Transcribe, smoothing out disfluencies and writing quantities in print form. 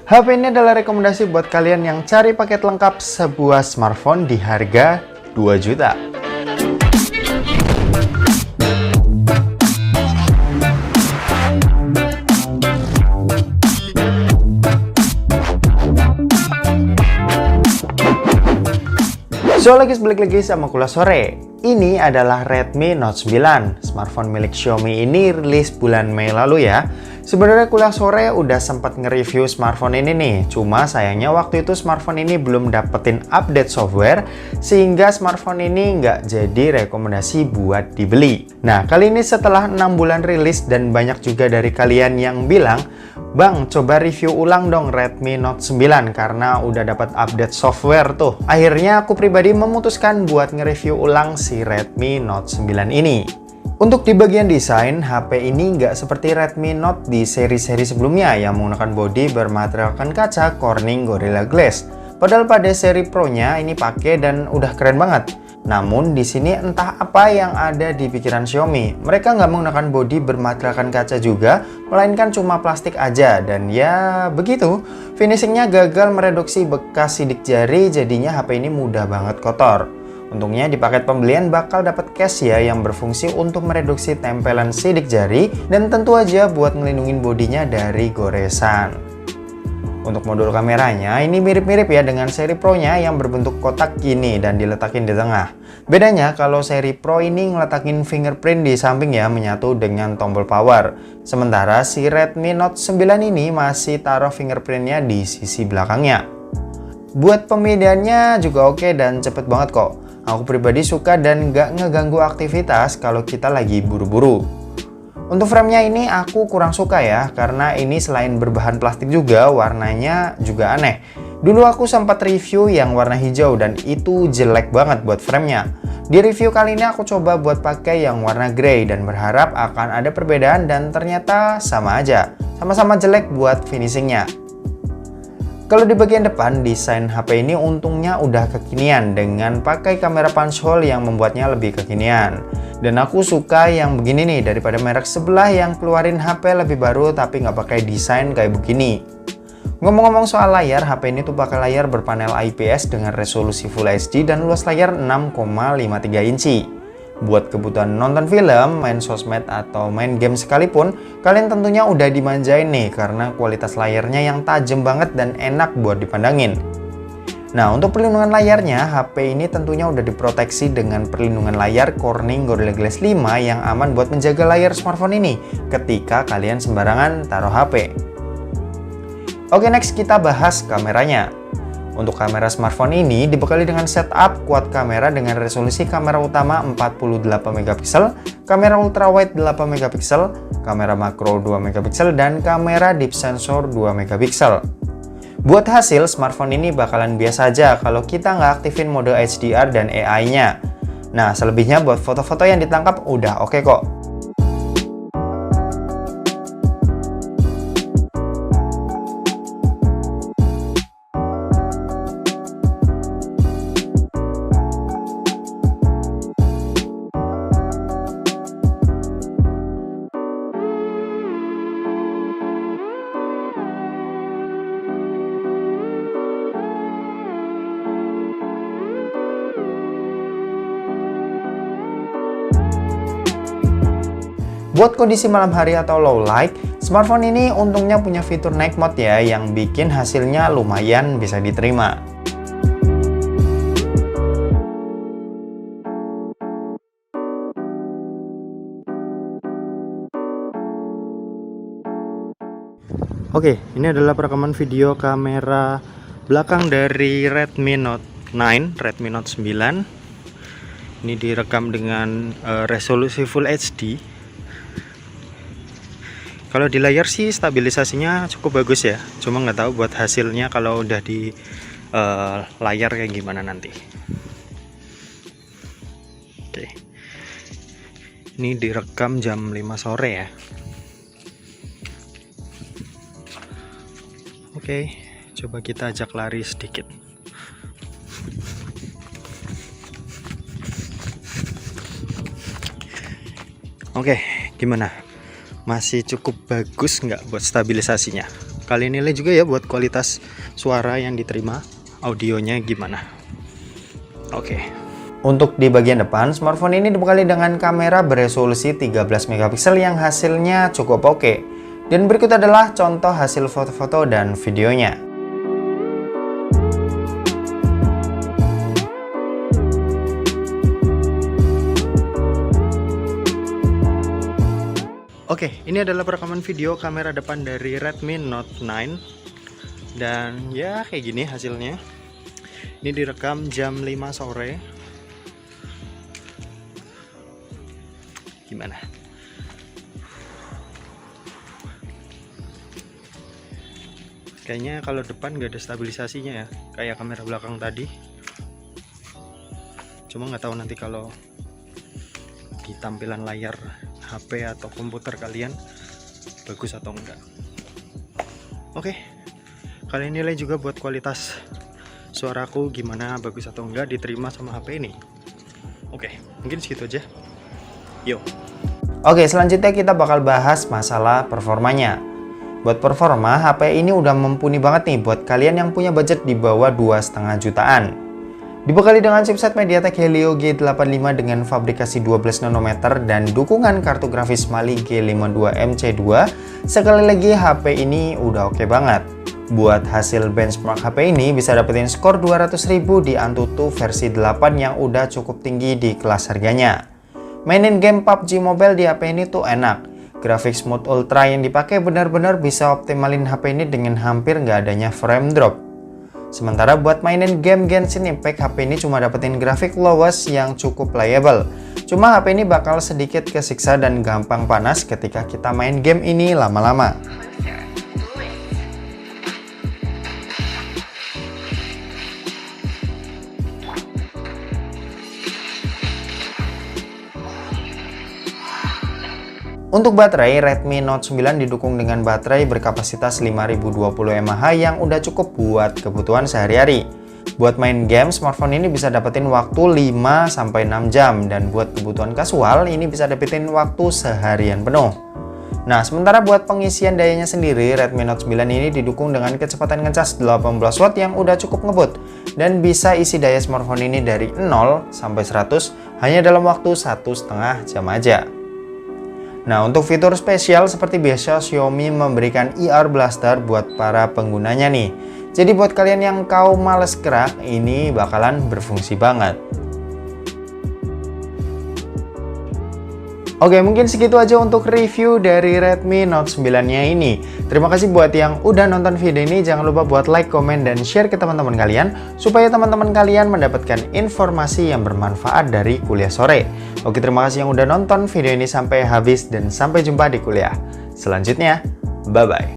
HP ini adalah rekomendasi buat kalian yang cari paket lengkap sebuah smartphone di harga 2 juta. So guys, balik lagi sama Kulas Sore. Ini adalah Redmi Note 9. Smartphone milik Xiaomi ini rilis bulan Mei lalu ya. Sebenarnya Kulas Sore udah sempat nge-review smartphone ini nih. Cuma sayangnya waktu itu smartphone ini belum dapetin update software, sehingga smartphone ini nggak jadi rekomendasi buat dibeli. Nah, kali ini setelah 6 bulan rilis dan banyak juga dari kalian yang bilang, "Bang, coba review ulang dong Redmi Note 9 karena udah dapat update software tuh." Akhirnya aku pribadi memutuskan buat nge-review ulang si Redmi Note 9 ini. Untuk di bagian desain, HP ini nggak seperti Redmi Note di seri-seri sebelumnya yang menggunakan bodi bermaterialkan kaca Corning Gorilla Glass. Padahal pada seri Pro-nya ini pakai dan udah keren banget. Namun di sini entah apa yang ada di pikiran Xiaomi. Mereka nggak menggunakan bodi bermaterialkan kaca juga, melainkan cuma plastik aja. Dan ya begitu, finishingnya gagal mereduksi bekas sidik jari, jadinya HP ini mudah banget kotor. Untungnya di paket pembelian bakal dapat case ya yang berfungsi untuk mereduksi tempelan sidik jari dan tentu aja buat ngelindungin bodinya dari goresan. Untuk modul kameranya ini mirip-mirip ya dengan seri Pro-nya yang berbentuk kotak gini dan diletakin di tengah. Bedanya kalau seri Pro ini ngeletakin fingerprint di samping ya menyatu dengan tombol power. Sementara si Redmi Note 9 ini masih taruh fingerprintnya di sisi belakangnya. Buat pemindaiannya juga oke dan cepet banget kok. Aku pribadi suka dan nggak ngeganggu aktivitas kalau kita lagi buru-buru. Untuk framenya ini aku kurang suka ya, karena ini selain berbahan plastik juga, warnanya juga aneh. Dulu aku sempat review yang warna hijau dan itu jelek banget buat framenya. Di review kali ini aku coba buat pakai yang warna grey dan berharap akan ada perbedaan dan ternyata sama aja. Sama-sama jelek buat finishingnya. Kalau di bagian depan, desain HP ini untungnya udah kekinian dengan pakai kamera punch hole yang membuatnya lebih kekinian. Dan aku suka yang begini nih daripada merek sebelah yang keluarin HP lebih baru tapi nggak pakai desain kayak begini. Ngomong-ngomong soal layar, HP ini tuh pakai layar berpanel IPS dengan resolusi Full HD dan luas layar 6,53 inci. Buat kebutuhan nonton film, main sosmed, atau main game sekalipun, kalian tentunya udah dimanjain nih karena kualitas layarnya yang tajam banget dan enak buat dipandangin. Nah, untuk perlindungan layarnya, HP ini tentunya udah diproteksi dengan perlindungan layar Corning Gorilla Glass 5 yang aman buat menjaga layar smartphone ini ketika kalian sembarangan taruh HP. Oke, next kita bahas kameranya. Untuk kamera smartphone ini dibekali dengan setup quad kamera dengan resolusi kamera utama 48 megapiksel, kamera ultrawide 8 megapiksel, kamera makro 2 megapiksel, dan kamera deep sensor 2 megapiksel. Buat hasil, smartphone ini bakalan biasa aja kalau kita nggak aktifin mode HDR dan AI-nya. Nah, selebihnya buat foto-foto yang ditangkap udah oke kok. Buat kondisi malam hari atau low light, smartphone ini untungnya punya fitur night mode ya yang bikin hasilnya lumayan bisa diterima. Oke, ini adalah perekaman video kamera belakang dari Redmi Note 9, Redmi Note 9. Ini direkam dengan resolusi Full HD. Kalau di layar sih stabilisasinya cukup bagus ya, cuma nggak tahu buat hasilnya kalau udah di layar kayak gimana nanti. Oke, ini direkam jam 5 sore ya. Oke, coba kita ajak lari sedikit. Oke, gimana? Masih cukup bagus nggak buat stabilisasinya? Kalian nilai juga ya buat kualitas suara yang diterima, audionya gimana. Oke. Untuk di bagian depan, smartphone ini dibekali dengan kamera beresolusi 13 megapiksel yang hasilnya cukup oke. Dan berikut adalah contoh hasil foto-foto dan videonya. Oke, ini adalah perekaman video kamera depan dari Redmi Note 9. Dan ya kayak gini hasilnya. Ini direkam jam 5 sore. Gimana? Kayaknya kalau depan nggak ada stabilisasinya ya, kayak kamera belakang tadi. Cuma nggak tahu nanti kalau di tampilan layar HP atau komputer kalian bagus atau enggak. Oke, kalian nilai juga buat kualitas suaraku gimana, bagus atau enggak diterima sama HP ini. Oke, mungkin segitu aja. Yuk. Oke, selanjutnya kita bakal bahas masalah performanya. Buat performa, HP ini udah mumpuni banget nih buat kalian yang punya budget di bawah 2,5 jutaan. Dibekali dengan chipset MediaTek Helio G85 dengan fabrikasi 12 nanometer dan dukungan kartu grafis Mali G52MC2, sekali lagi HP ini udah oke banget. Buat hasil benchmark HP ini bisa dapetin skor 200.000 di Antutu versi 8 yang udah cukup tinggi di kelas harganya. Mainin game PUBG Mobile di HP ini tuh enak. Graphics mode ultra yang dipakai benar-benar bisa optimalin HP ini dengan hampir nggak adanya frame drop. Sementara buat mainin game Genshin Impact, HP ini cuma dapetin grafik lowest yang cukup playable. Cuma HP ini bakal sedikit kesiksa dan gampang panas ketika kita main game ini lama-lama. Untuk baterai, Redmi Note 9 didukung dengan baterai berkapasitas 5020 mAh yang udah cukup buat kebutuhan sehari-hari. Buat main game, smartphone ini bisa dapetin waktu 5-6 jam, dan buat kebutuhan kasual ini bisa dapetin waktu seharian penuh. Nah, sementara buat pengisian dayanya sendiri, Redmi Note 9 ini didukung dengan kecepatan ngecas 18 watt yang udah cukup ngebut, dan bisa isi daya smartphone ini dari 0 sampai 100 hanya dalam waktu 1,5 jam aja. Nah, untuk fitur spesial seperti biasa, Xiaomi memberikan IR Blaster buat para penggunanya nih. Jadi buat kalian yang kaum males gerak, ini bakalan berfungsi banget. Oke, mungkin segitu aja untuk review dari Redmi Note 9-nya ini. Terima kasih buat yang udah nonton video ini. Jangan lupa buat like, komen, dan share ke teman-teman kalian, supaya teman-teman kalian mendapatkan informasi yang bermanfaat dari kuliah sore. Oke, terima kasih yang udah nonton video ini sampai habis, dan sampai jumpa di kuliah selanjutnya. Bye-bye.